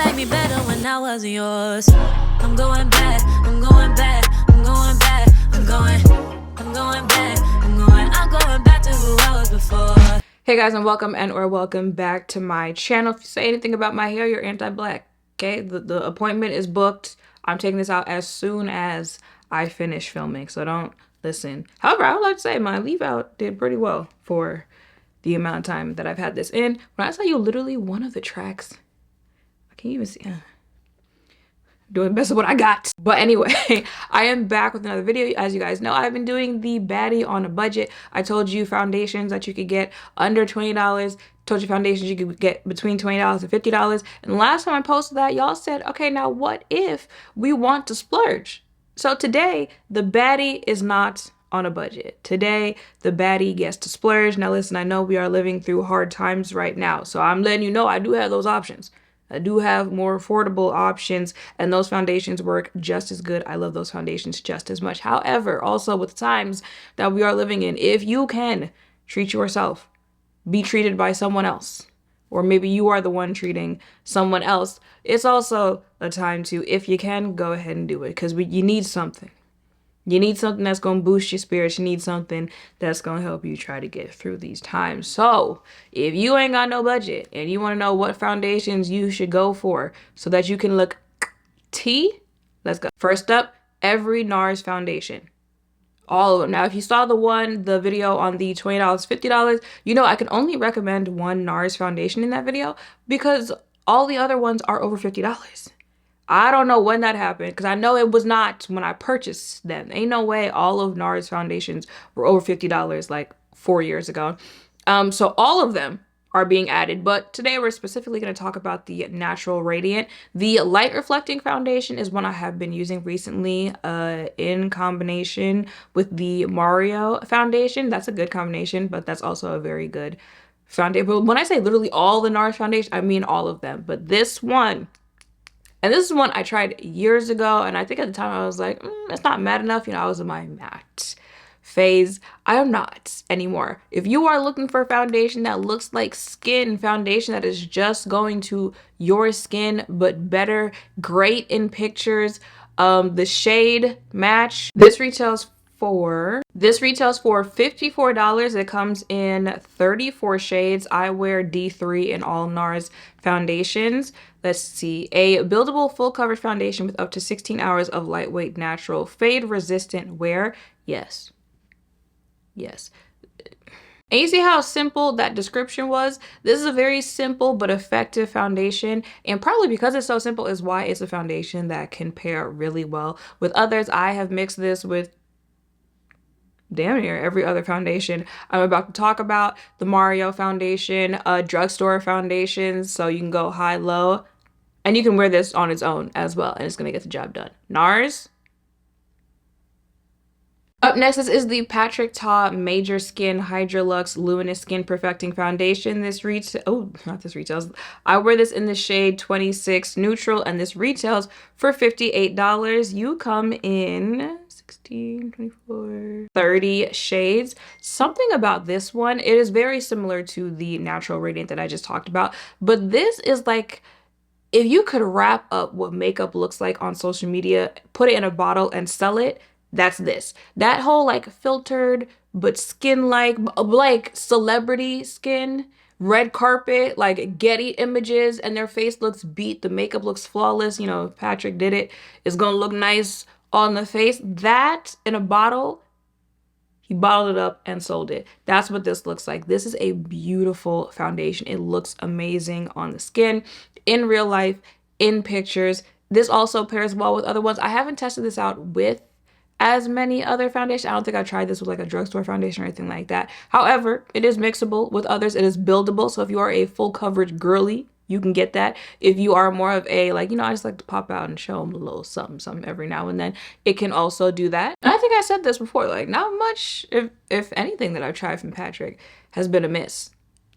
like me better when I wasn't yours. I'm going back, I'm going back, I'm going back, I'm going back to who I was before. Hey guys, and welcome back to my channel. If you say anything about my hair, you're anti-black. Okay, the appointment is booked. I'm taking this out as soon as I finish filming, so don't listen. However, I would like to say my leave out did pretty well for the amount of time that I've had this in. When I tell you literally one of the tracks, I can't even see. Doing the best of what I got. But anyway, I am back with another video. As you guys know, I've been doing the baddie on a budget. I told you foundations that you could get under $20. Told you foundations you could get between $20 and $50. And last time I posted that, y'all said, okay, now what if we want to splurge? So today, the baddie is not on a budget. Today, the baddie gets to splurge. Now listen, I know we are living through hard times right now, so I'm letting you know I do have those options. I do have more affordable options, and those foundations work just as good. I love those foundations just as much. However, also with the times that we are living in, if you can treat yourself, be treated by someone else, or maybe you are the one treating someone else, it's also a time to, if you can, go ahead and do it, because you need something. You need something that's going to boost your spirits. You need something that's going to help you try to get through these times. So if you ain't got no budget and you want to know what foundations you should go for so that you can look T, let's go. First up, every Nars foundation. All of them. Now, if you saw the video on the $20, $50, you know I can only recommend one Nars foundation in that video because all the other ones are over $50. I don't know when that happened because I know it was not when I purchased them. Ain't no way all of Nars foundations were over $50 like 4 years ago. So all of them are being added, but today we're specifically going to talk about the Natural Radiant. The Light Reflecting Foundation is one I have been using recently in combination with the Mario foundation. That's a good combination, but that's also a very good foundation. But when I say literally all the Nars foundation, I mean all of them. But this one, and this is one I tried years ago, and I think at the time I was like, it's not matte enough. You know, I was in my matte phase. I am not anymore. If you are looking for a foundation that looks like skin foundation that is just going to your skin, but better, great in pictures, the shade match, this retails for $54. It comes in 34 shades. I wear D3 in all Nars foundations. Let's see, a buildable full coverage foundation with up to 16 hours of lightweight, natural, fade resistant wear. Yes. And you see how simple that description was? This is a very simple but effective foundation, and probably because it's so simple is why it's a foundation that can pair really well with others. I have mixed this with damn near every other foundation I'm about to talk about. The Mario foundation, drugstore foundations, so you can go high, low, and you can wear this on its own as well, and it's gonna get the job done. Nars. Up next, this is the Patrick Ta Major Skin Hydra-Luxe Luminous Skin Perfecting Foundation. I wear this in the shade 26 Neutral, and this retails for $58. You come in 16, 24, 30 shades. Something about this one, it is very similar to the Natural Radiant that I just talked about, but this is like, if you could wrap up what makeup looks like on social media, put it in a bottle and sell it, that's this. That whole like filtered but skin-like, like celebrity skin, red carpet, like Getty images, and their face looks beat, the makeup looks flawless. You know, if Patrick did it, it's gonna look nice on the face. That in a bottle, he bottled it up and sold it. That's what this looks like. This is a beautiful foundation. It looks amazing on the skin, in real life, in pictures. This also pairs well with other ones. I haven't tested this out with as many other foundations. I don't think I tried this with like a drugstore foundation or anything like that. However, it is mixable with others. It is buildable. So if you are a full coverage girly, you can get that. If you are more of a, like, you know, I just like to pop out and show them a little something every now and then, it can also do that. And I think I said this before, like, not much, if anything that I've tried from Patrick has been a miss.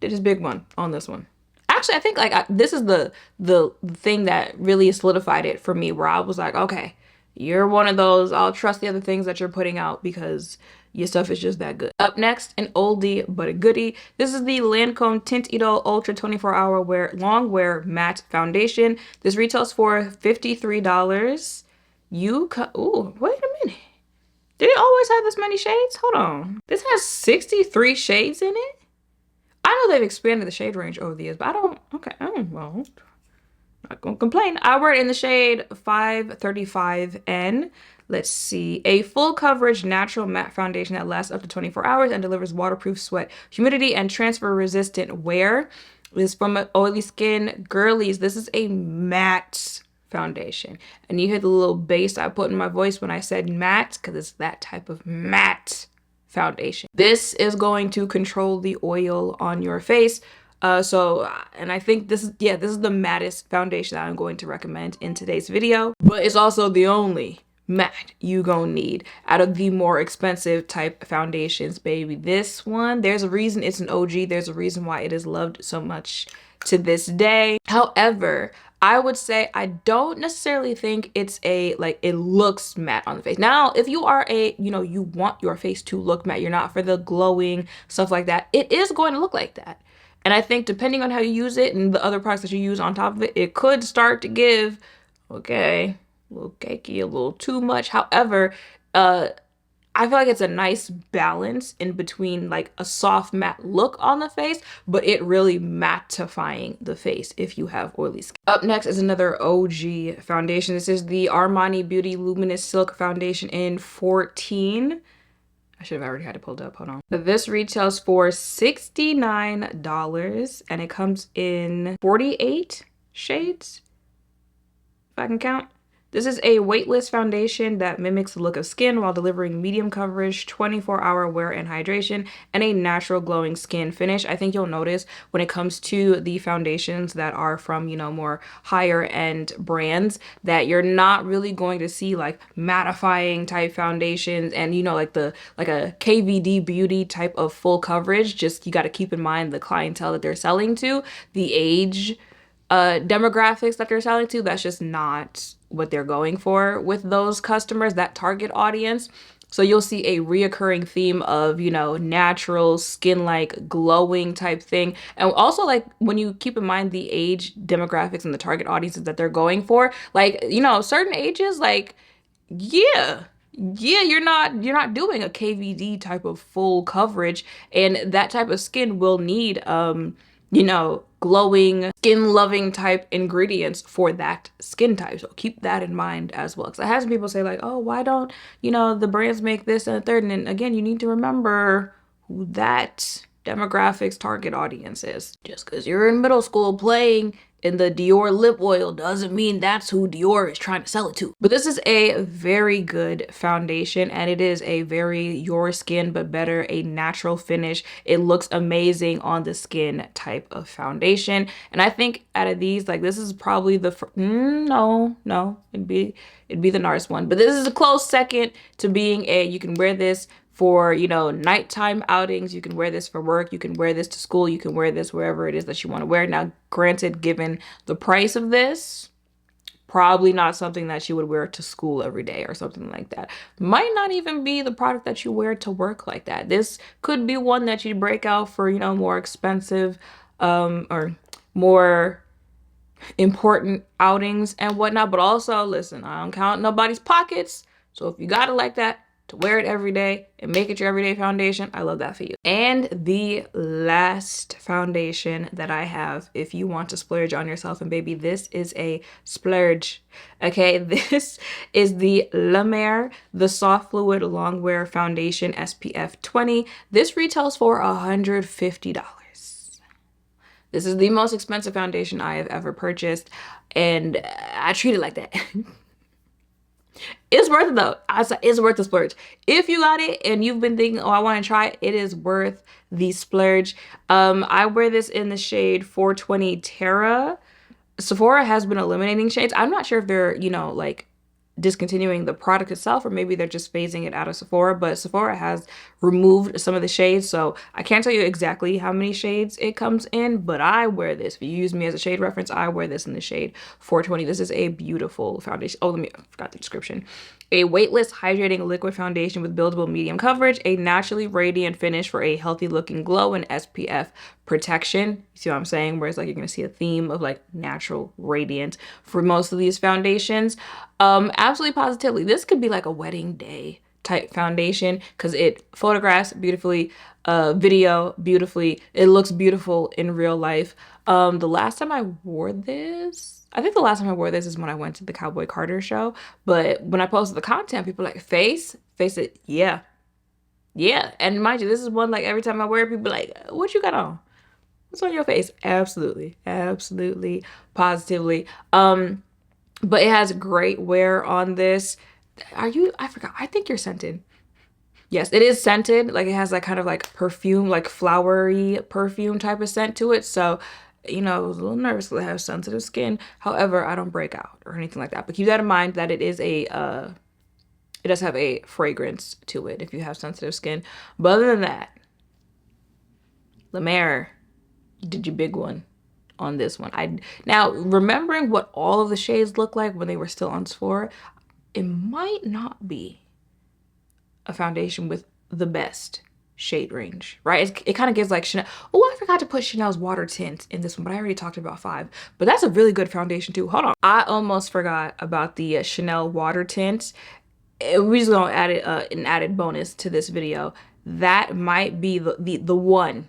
Did his big one on this one. Actually, I think like this is the thing that really solidified it for me, where I was like, okay, you're one of those, I'll trust the other things that you're putting out because your stuff is just that good. Up next, an oldie but a goodie. This is the Lancome Tint Idole Ultra 24-Hour Longwear Matte Foundation. This retails for $53. Ooh, wait a minute. Did it always have this many shades? Hold on. This has 63 shades in it? I know they've expanded the shade range over the years, but I don't, okay, well, not gonna complain. I wear it in the shade 535N. Let's see. A full coverage natural matte foundation that lasts up to 24 hours and delivers waterproof sweat, humidity, and transfer resistant wear. This is from oily skin girlies. This is a matte foundation. And you hear the little bass I put in my voice when I said matte, because it's that type of matte foundation. This is going to control the oil on your face. And I think this is the mattest foundation that I'm going to recommend in today's video, but it's also the only matte you gonna need out of the more expensive type foundations, baby. This one, there's a reason it's an OG. There's a reason why it is loved so much to this day. However, I would say I don't necessarily think it's it looks matte on the face. Now, if you are you want your face to look matte, you're not for the glowing stuff like that, it is going to look like that. And I think depending on how you use it and the other products that you use on top of it, it could start to give, okay, a little cakey, a little too much. However, I feel like it's a nice balance in between like a soft matte look on the face, but it really mattifying the face if you have oily skin. Up next is another OG foundation. This is the Armani BeautyLuminous Silk Foundation in 14. I should have already had it pulled up, hold on. This retails for $69 and it comes in 48 shades, if I can count. This is a weightless foundation that mimics the look of skin while delivering medium coverage, 24-hour wear and hydration, and a natural glowing skin finish. I think you'll notice when it comes to the foundations that are from, more higher end brands that you're not really going to see like mattifying type foundations and, like a KVD beauty type of full coverage. Just, you got to keep in mind the clientele that they're selling to, the age demographics that they're selling to. That's just not what they're going for with those customers, that target audience. So you'll see a reoccurring theme of, natural skin-like glowing type thing. And also like when you keep in mind the age demographics and the target audiences that they're going for, like, certain ages, like, yeah, you're not doing a KVD type of full coverage, and that type of skin will need glowing, skin-loving type ingredients for that skin type. So keep that in mind as well. Because I have some people say like, oh, why don't, the brands make this and a third? And then again, you need to remember who that demographics target audience is. Just because you're in middle school playing in the Dior lip oil doesn't mean that's who Dior is trying to sell it to. But this is a very good foundation, and it is a very your skin but better, a natural finish. It looks amazing on the skin type of foundation. And I think out of these, like, this is probably the no, it'd be the Nars one, but this is a close second to being you can wear this for, nighttime outings. You can wear this for work. You can wear this to school. You can wear this wherever it is that you want to wear. Now, granted, given the price of this, probably not something that you would wear to school every day or something like that. Might not even be the product that you wear to work like that. This could be one that you break out for, more expensive or more important outings and whatnot. But also, listen, I don't count nobody's pockets. So if you got it like that, to wear it every day and make it your everyday foundation, I love that for you. And the last foundation that I have, if you want to splurge on yourself, and baby, this is a splurge. Okay, this is the Longwear, the Soft Fluid Longwear Foundation SPF 20. This retails for $150. This is the most expensive foundation I have ever purchased, and I treat it like that. It's worth it though. It's worth the splurge. If you got it and you've been thinking, oh, I want to try it, it is worth the splurge. I wear this in the shade 420 Terra. Sephora has been eliminating shades. I'm not sure if they're, discontinuing the product itself, or maybe they're just phasing it out of Sephora, but Sephora has removed some of the shades, so I can't tell you exactly how many shades it comes in, but I wear this. If you use me as a shade reference, I wear this in the shade 420. This is a beautiful foundation. Oh, I forgot the description. A weightless hydrating liquid foundation with buildable medium coverage, a naturally radiant finish for a healthy looking glow, and SPF protection. You see what I'm saying? Where it's like you're gonna see a theme of like natural radiant for most of these foundations. Absolutely positively, this could be like a wedding day type foundation because it photographs beautifully, video beautifully, it looks beautiful in real life. The last time I wore this, I think the last time I wore this is when I went to the Cowboy Carter show, but when I posted the content, people were like, face it, yeah. And mind you, this is one like every time I wear it, people are like, what you got on? What's on your face? Absolutely, positively. But it has great wear on this. I forgot, I think you're scented. Yes, it is scented. Like it has like kind of like perfume, like flowery perfume type of scent to it. So, you know, I was a little nervous because I have sensitive skin. However, I don't break out or anything like that. But keep that in mind that it is it does have a fragrance to it if you have sensitive skin. But other than that, La Mer, you did your big one on this one. Now, remembering what all of the shades look like when they were still on Sephora, it might not be a foundation with the best shade range, right? It kind of gives like Chanel. Oh, I forgot to put Chanel's water tint in this one, but I already talked about 5. But that's a really good foundation too. Hold on, I almost forgot about the Chanel water tint. We're just gonna add an added bonus to this video. That might be the one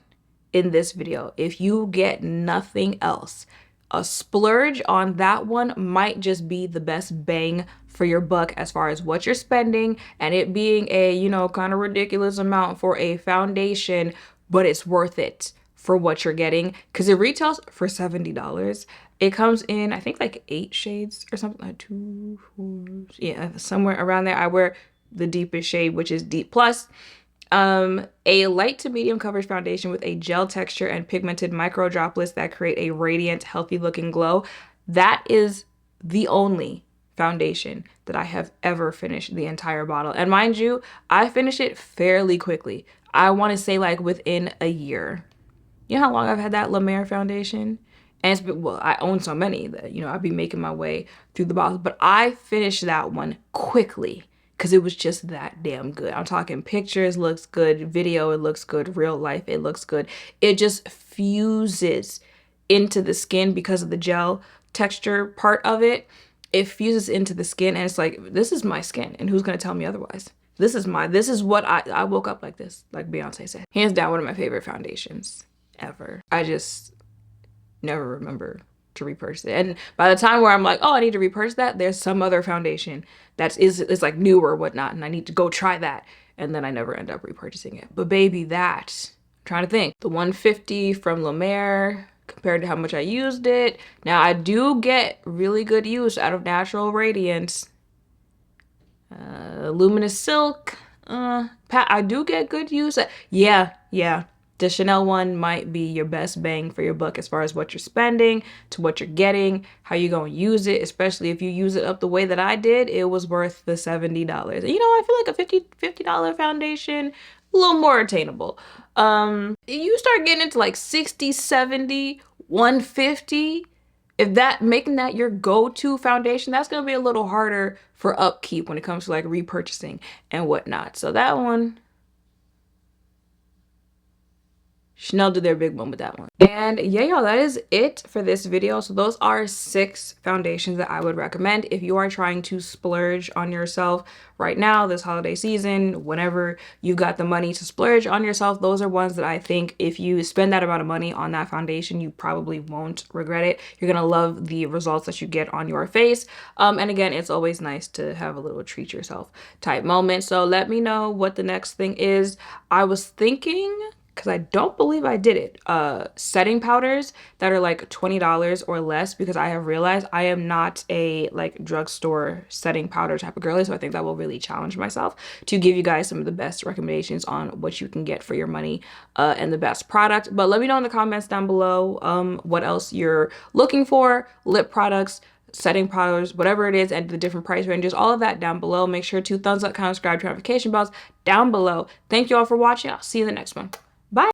in this video. If you get nothing else, a splurge on that one might just be the best bang for your buck as far as what you're spending, and it being a, you know, kind of ridiculous amount for a foundation, but it's worth it for what you're getting because it retails for $70. It comes in, I think, like 8 shades or something, like 2, 4, yeah, somewhere around there. I wear the deepest shade, which is Deep Plus. A light to medium coverage foundation with a gel texture and pigmented micro droplets that create a radiant, healthy looking glow. That is the only foundation that I have ever finished the entire bottle. And mind you, I finished it fairly quickly. I want to say like within a year. You know how long I've had that La Mer foundation? And it's been, well, I own so many that, you know, I'd be making my way through the bottles, but I finished that one quickly because it was just that damn good. I'm talking pictures looks good, video it looks good, real life it looks good. It just fuses into the skin because of the gel texture part of it. It fuses into the skin and it's like, this is my skin and who's gonna tell me otherwise? This is what I woke up like this, like Beyonce said. Hands down, one of my favorite foundations ever. I just never remember to repurchase it. And by the time where I'm like, oh, I need to repurchase that, there's some other foundation that is like new or whatnot, and I need to go try that. And then I never end up repurchasing it. But baby, that, I'm trying to think. The 150 from La Mer compared to how much I used it. Now I do get really good use out of natural radiance. Luminous silk. I do get good use. Yeah. The Chanel one might be your best bang for your buck as far as what you're spending, to what you're getting, how you gonna use it, especially if you use it up the way that I did, it was worth the $70. And you know, I feel like a $50 foundation, a little more attainable. You start getting into like 60, 70, 150, if that, making that your go-to foundation, that's gonna be a little harder for upkeep when it comes to like repurchasing and whatnot. So that one, Chanel did their big one with that one. And yeah, y'all, that is it for this video. So those are 6 foundations that I would recommend if you are trying to splurge on yourself right now, this holiday season, whenever you've got the money to splurge on yourself. Those are ones that I think if you spend that amount of money on that foundation, you probably won't regret it. You're gonna love the results that you get on your face. And again, it's always nice to have a little treat yourself type moment. So let me know what the next thing is. I was thinking, because I don't believe I did it, setting powders that are like $20 or less, because I have realized I am not a like drugstore setting powder type of girly, so I think that will really challenge myself to give you guys some of the best recommendations on what you can get for your money and the best product. But let me know in the comments down below what else you're looking for, lip products, setting powders, whatever it is, and the different price ranges, all of that down below. Make sure to thumbs up, comment, subscribe, turn notification bells down below. Thank you all for watching. I'll see you in the next one. Bye.